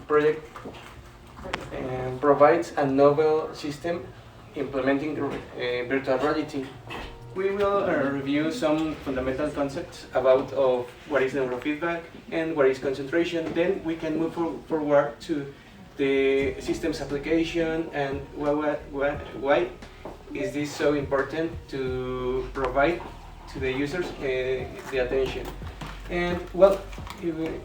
project provides a novel system implementing virtual reality. We will review some fundamental concepts about what is neurofeedback and what is concentration. Then we can move forward to the system's application and why is this so important to provide to the users the attention. And well,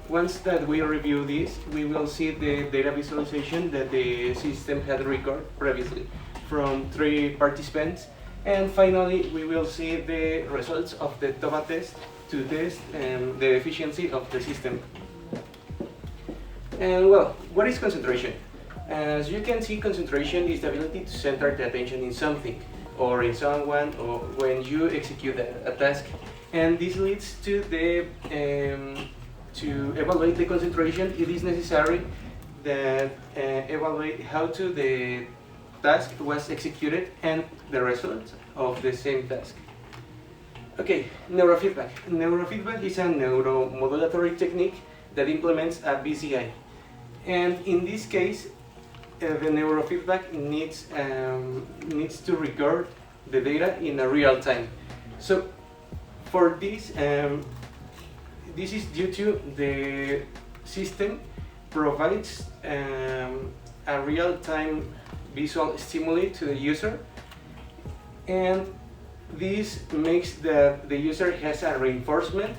once that we review this, we will see the data visualization that the system had recorded previously from 3 participants. And finally, we will see the results of the TOBA test to test the efficiency of the system. And well, what is concentration? As you can see, concentration is the ability to center the attention in something or in someone or when you execute a task. And this leads to to evaluate the concentration. It is necessary that evaluate how the task was executed and the result of the same task. Okay, neurofeedback. Neurofeedback is a neuromodulatory technique that implements a BCI. And in this case, the neurofeedback needs to record the data in a real time. So for this, this is due to the system provides a real-time visual stimuli to the user, and this makes that the user has a reinforcement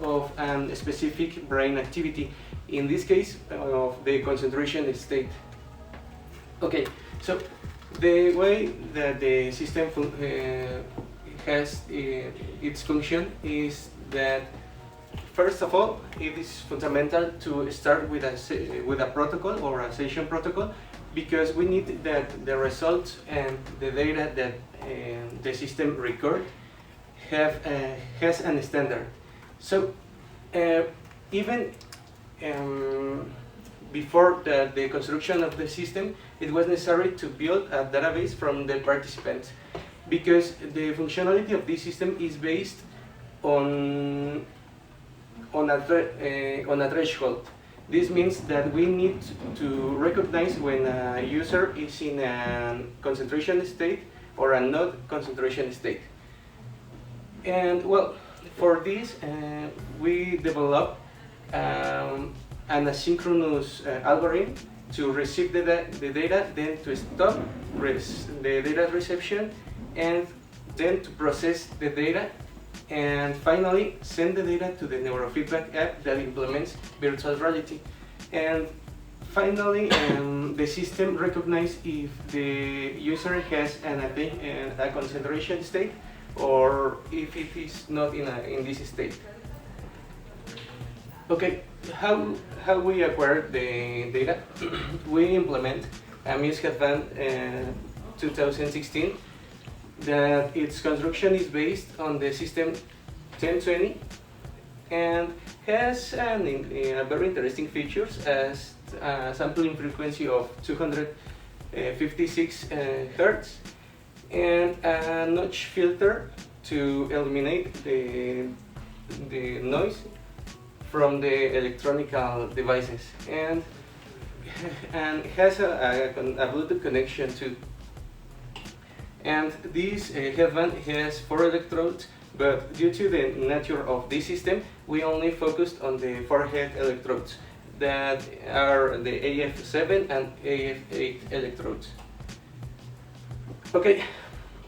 of a specific brain activity, in this case of the concentration state. Okay, so the way that the system has its function is that first of all, it is fundamental to start with a protocol or a session protocol, because we need that the results and the data that the system records has a standard. So even before the construction of the system, it was necessary to build a database from the participants, because the functionality of this system is based on a threshold. This means that we need to recognize when a user is in a concentration state or a not concentration state. And well, for this we develop an asynchronous algorithm to receive the data, then to stop the data reception, and then to process the data, and finally send the data to the neurofeedback app that implements virtual reality. And finally, the system recognizes if the user has a concentration state or if it is not in this state. Okay, how we acquire the data? We implement a MUSE-Advan 2016 that its construction is based on the system 1020 and has a very interesting features as a sampling frequency of 256 Hz and a notch filter to eliminate the noise from the electronic devices, and has a Bluetooth connection too. And this headband has 4 electrodes, but due to the nature of this system, we only focused on the forehead electrodes that are the AF7 and AF8 electrodes. Okay,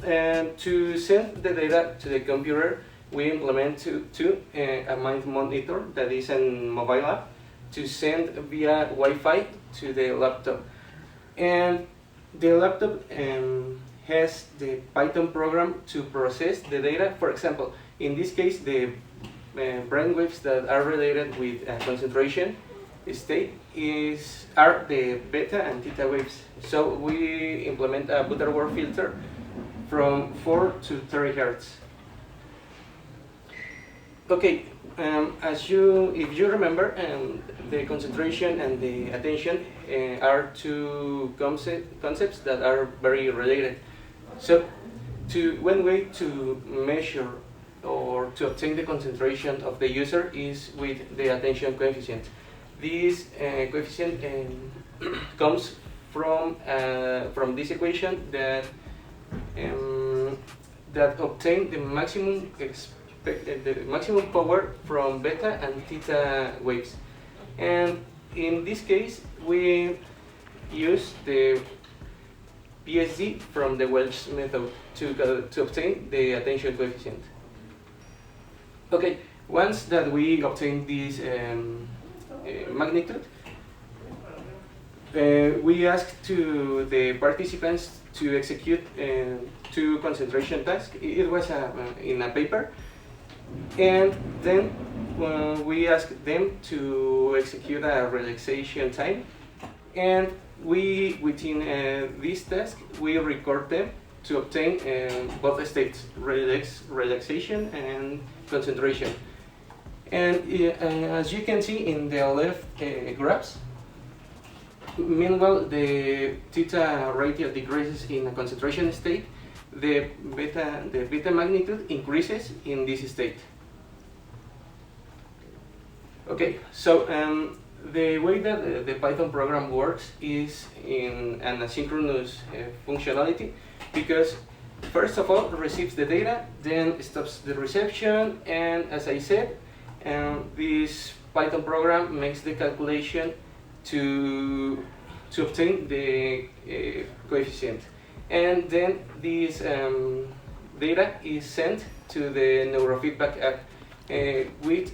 and to send the data to the computer, we implement a mind monitor that is a mobile app to send via Wi-Fi to the laptop. And the laptop has the Python program to process the data. For example, in this case, the brainwaves that are related with concentration state are the beta and theta waves. So we implement a Butterworth filter from 4 to 30 Hz. Okay, if you remember, the concentration and the attention are 2 concepts that are very related. So, one way to measure or to obtain the concentration of the user is with the attention coefficient, This coefficient comes from this equation that obtain the maximum power from beta and theta waves. And in this case, we use the PSD from the Welch method to obtain the attention coefficient. Okay, once that we obtain this magnitude, we ask to the participants to execute 2 concentration tasks. It was in a paper, and then we ask them to execute a relaxation time, and within this task we record them to obtain both states, relaxation and concentration. And as you can see in the left graphs, meanwhile the theta ratio decreases in a concentration state, the beta magnitude increases in this state. Okay, so the way that the Python program works is in an asynchronous functionality, because first of all receives the data, then stops the reception, and as I said, this Python program makes the calculation to obtain the coefficient, and then this data is sent to the Neurofeedback app with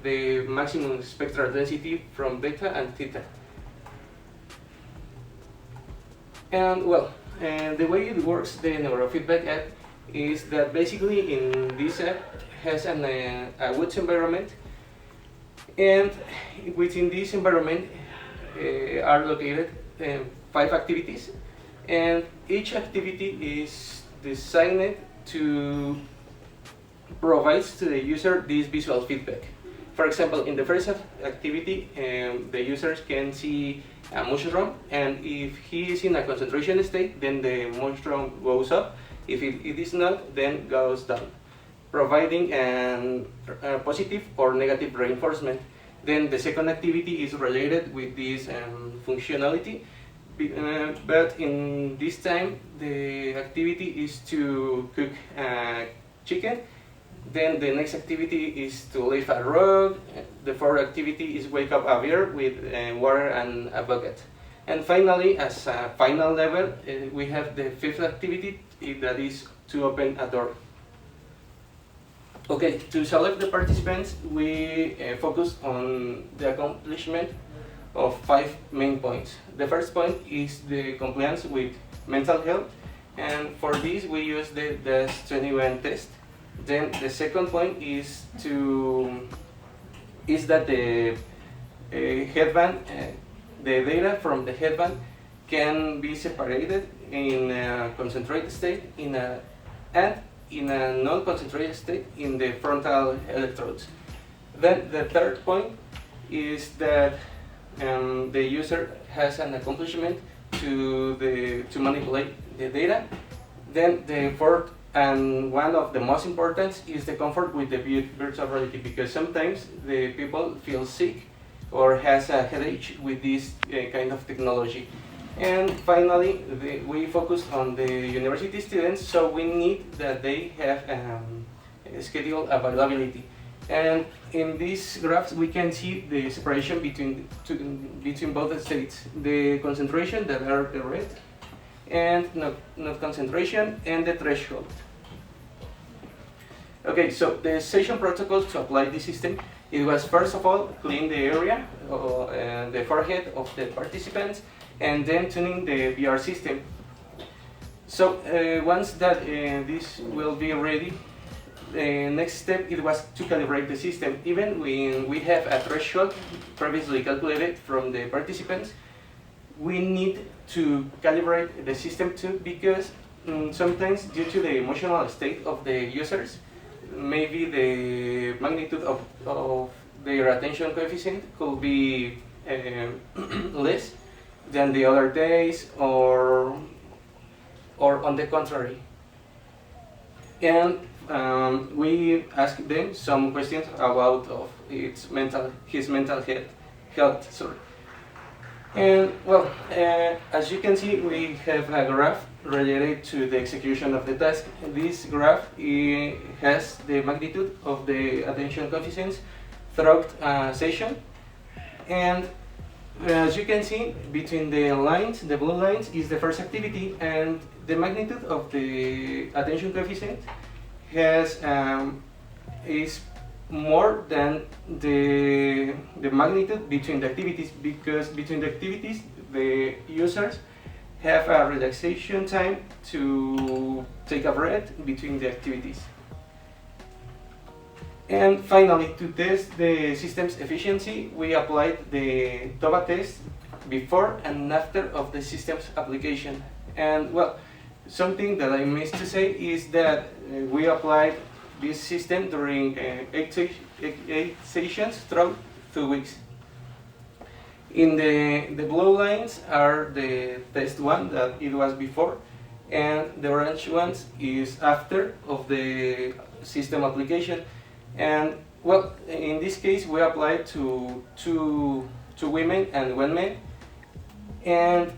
the maximum spectral density from beta and theta. And well, the way it works, the Neurofeedback app, is that basically in this app has a woods environment, and within this environment are located 5 activities, and each activity is designed to provide to the user this visual feedback. For example, in the first activity, the users can see a mushroom, and if he is in a concentration state, then the mushroom goes up. If it is not, then goes down, providing a positive or negative reinforcement. Then the second activity is related with this functionality, but in this time the activity is to cook chicken. Then the next activity is to lift a rock. The fourth activity is wake up a bear with water and a bucket. And finally, as a final level, we have the fifth activity, that is to open a door. Okay, to select the participants, we focus on the accomplishment of 5 main points. The first point is the compliance with mental health, and for this we use the DAS-21 test. Then the second point is that the headband, the data from the headband can be separated in a concentrated state and in a non-concentrated state in the frontal electrodes. Then the third point is that the user has an accomplishment to manipulate the data. Then the fourth, and one of the most important, is the comfort with the virtual reality, because sometimes the people feel sick or has a headache with this kind of technology. And finally, we focus on the university students, so we need that they have schedule availability. And in these graphs, we can see the separation between both states, the concentration that are the red, and not concentration, and the threshold. Okay, so the session protocol to apply this system, it was first of all clean the area, the forehead of the participants, and then tuning the VR system. So once that this will be ready, the next step it was to calibrate the system. Even when we have a threshold previously calculated from the participants, we need to calibrate the system too, because sometimes due to the emotional state of the users, maybe the magnitude of their attention coefficient could be less than the other days, or on the contrary. And we ask them some questions about his mental health. Sorry. And well, as you can see, we have a graph related to the execution of the task. This graph has the magnitude of the attention coefficients throughout a session. And as you can see, between the lines, the blue lines is the first activity, and the magnitude of the attention coefficient is more than the magnitude between the activities, because between the activities the users have a relaxation time to take a breath between the activities. And finally, to test the system's efficiency, we applied the TOBA test before and after of the system's application. And well, something that I missed to say is that we applied this system during 8 sessions throughout 2 weeks. In the blue lines are the test one that it was before, and the orange ones is after of the system application. And well, in this case we applied to two women and 1 man, and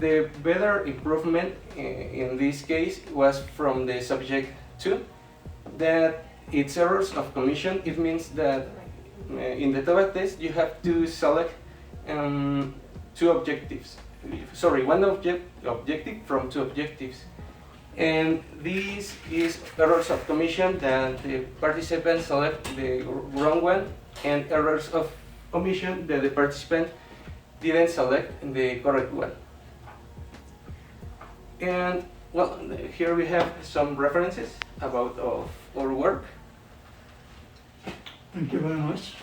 the better improvement in this case was from the subject 2, that its errors of commission. It means that in the TOBA test you have to select two objectives. Sorry, one objective from 2 objectives. And this is errors of commission that the participant select the wrong one, and errors of commission that the participant didn't select the correct one. And well, here we have some references about our work. Thank you very much.